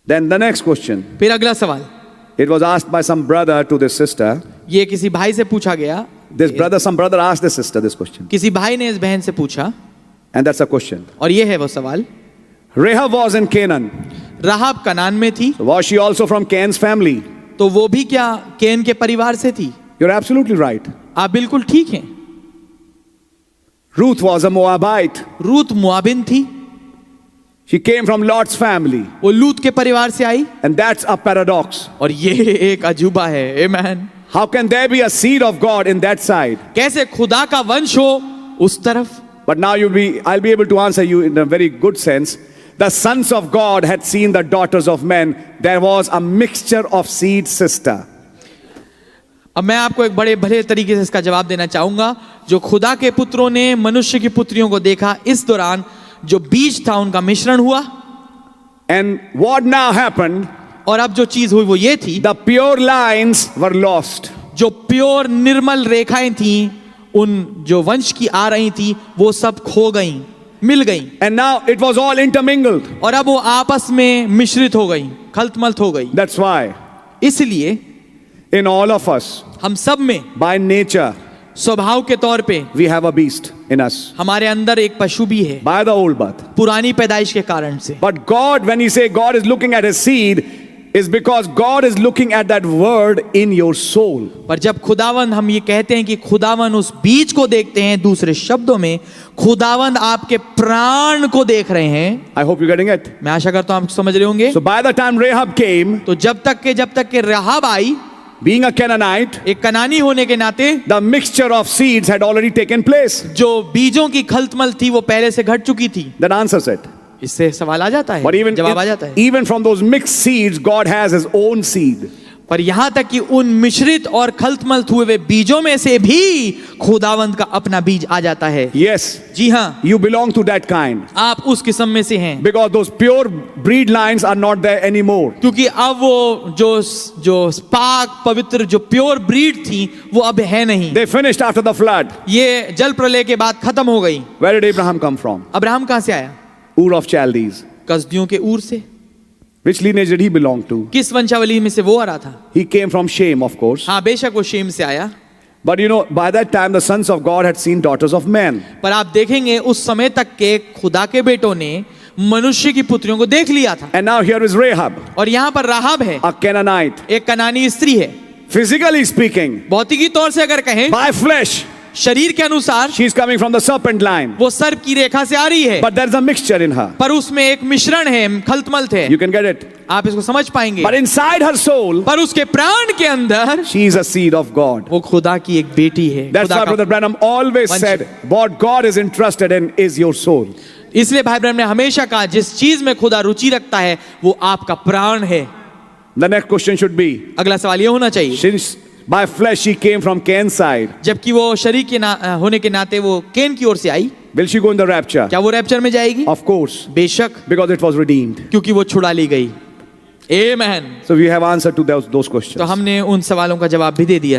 Then the next question. फिर अगला सवाल, It was asked by some brother to this sister. ये किसी भाई से पूछा गया, Some brother asked this sister this question. किसी भाई ने इस बहन से पूछा, And that's a question. और ये है वो सवाल। Rahab was in Canaan. राहाब कनान में थी, So was she also from Cain's family? तो वो भी क्या कैन के परिवार से थी? You're absolutely right. आप बिल्कुल ठीक हैं। Ruth was a Moabite. Ruth मुआबिन थी, She came from Lot's family. वो लूत के परिवार से आई, And that's a paradox. और ये एक अजूबा है। आमेन। How can there be a seed of God in that side? कैसे खुदा का वंश हो उस तरफ? But now I'll be able to answer you in a very good sense. The sons of God had seen the daughters of men. There was a mixture of seed, sister. अब मैं आपको एक बड़े भले तरीके से इसका जवाब देना चाहूंगा। जो खुदा के पुत्रों ने मनुष्य की पुत्रियों को देखा, इस दौरान जो बीज था उनका मिश्रण हुआ। And what now happened? और अब जो चीज हुई वो ये थी, The pure lines were lost. जो प्योर निर्मल रेखाएं थी उन जो वंश की आ रही थी वो सब खो गईं, मिल गईं। And now it was all intermingled. और अब वो आपस में मिश्रित हो गईं, खलतमल्त हो गई। That's why इसलिए in all of us, हम सब में by nature, स्वभाव के तौर पे we have a beast in us. हमारे अंदर एक पशु भी है, By the old birth. पुरानी पैदाइश के कारण से। But God, when you say God is looking at his seed, is because God is looking at that word in your soul. पर जब खुदावंद, हम ये कहते हैं कि खुदावंद उस बीज को देखते हैं, दूसरे शब्दों में खुदावंद आपके प्राण को देख रहे हैं। I hope you're getting it. मैं आशा करता हूं आप समझ रहे होंगे। So by the time Rahab came, तो जब तक के राहाब आई, being a Canaanite, एक कनानी होने के नाते the mixture of seeds had already taken place. जो बीजों की खलतमल थी वो पहले से घट चुकी थी। That answers it. इससे सवाल आ जाता But है, जवाब आ जाता है। even from those mixed seeds, God has his own seed. पर यहां तक कि उन मिश्रित और खलतमल हुए वे बीजों में से भी खुदावंत का अपना बीज आ जाता है। Yes, जी हाँ, you belong to that kind. आप उस किस्म में से हैं। Because those pure breed lines are not there anymore. क्योंकि अब वो जो पाक पवित्र जो प्योर ब्रीड थी वो अब है नहीं। They finished after the flood. ये जल प्रलय के बाद खत्म हो गई। Where did Abraham come from? Abraham कहां से आया? Ur of Chaldees. कसदियों के ऊर से। Which lineage did he belong to? किस वंशावली में से वो आ रहा था? He came from Shem, of course. हाँ, बेशक वो शेम से आया। But you know, by that time, the sons of God had seen daughters of men. पर आप देखेंगे उस समय तक के खुदा के बेटों ने मनुष्य की पुत्रियों को देख लिया था। And now here is Rahab, और यहाँ पर राहाब है, a Canaanite. एक कनानी स्त्री है। Physically speaking, भौतिकी तौर से अगर कहें, by flesh, शरीर के अनुसार she is coming from the serpent line. वो सर्प की रेखा से आ रही है। But there is a mixture in her. पर उसमें एक मिश्रण है, खलतमल्त है। You can get it. आप इसको समझ पाएंगे। But inside her soul, पर उसके प्राण के अंदर she is a seed of God. वो खुदा की एक बेटी है। That's खुदा why का Brother Branham always वंश said, what God is interested in is your soul. इसलिए भाई ब्रह्म ने हमेशा कहा, जिस चीज में खुदा रुचि रखता है वो आपका प्राण है। The next question should be, अगला सवाल ये होना चाहिए, since by flesh she came from Cain's side, जबकि वो शरीर के होने के नाते वो कैन की ओर से आई, will she go in the rapture? क्या वो रैप्चर में जाएगी? Of course, बेशक, because it was redeemed. क्योंकि वो छुड़ा ली गई। आमेन। So we have answered to those questions. तो हमने उन सवालों का जवाब भी दे दिया।